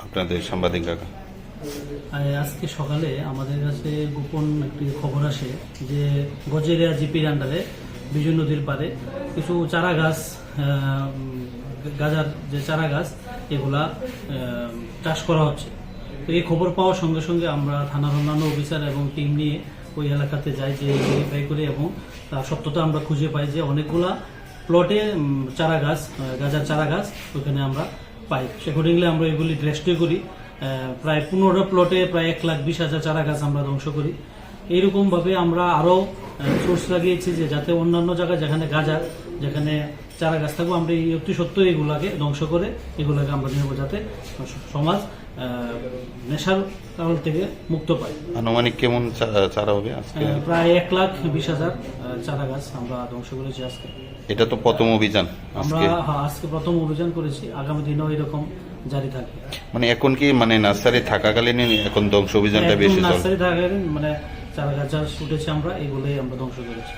আপনাদের সাংবাদিক কাকা? আজকে সকালে আমাদের কাছে গোপন একটি খবর আসে যে গজেরিয়া জিপির আন্ডারে বিজয় নদীর পাড়ে কিছু চারা গাছ, গাজার যে চারা গাছ এগুলা চাষ করা হচ্ছে। তো এই খবর পাওয়ার সঙ্গে সঙ্গে আমরা থানার অন্যান্য অফিসার এবং টিম নিয়ে ওই এলাকাতে যাই, যে ভেরিফাই করি এবং তার সত্যতা আমরা খুঁজে পাই যে অনেকগুলা প্লটে চারা গাছ, গাজার চারা গাছ ওখানে আমরা পাই। অ্যাকর্ডিংলি আমরা এগুলি রেস্ট্রি করি। প্রায় 15 প্লটে প্রায় 1,20,000 চারা গাছ আমরা ধ্বংস করি। এইরকমভাবে আমরা আরও সোর্স লাগিয়েছি যে যাতে অন্যান্য জায়গায় যেখানে গাজার, যেখানে চারা গাছ থাকবো, আমরা এই অতি সত্ত্বেও এগুলাকে ধ্বংস করে এগুলাকে আমরা নেব, যাতে সমাজ নেশার কারণ থেকে মুক্ত পায়। আনুমানিক কেমন চারা হবে আজকে? প্রায় 1,20,000 চারা গাছ আমরা ধ্বংস করেছি আজকে। এটা তো প্রথম অভিযান আমরা আজকে প্রথম অভিযান করেছি, আগামী দিনেও এরকম জারি থাকবে। মানে এখন কি মানে নার্সারি থাকাকালীন এখন ধ্বংস অভিযানটা বেশি চলে? নার্সারি থাকাকালীন মানে চারা গাছ যা উঠেছে আমরা এগুলোই আমরা ধ্বংস করেছি।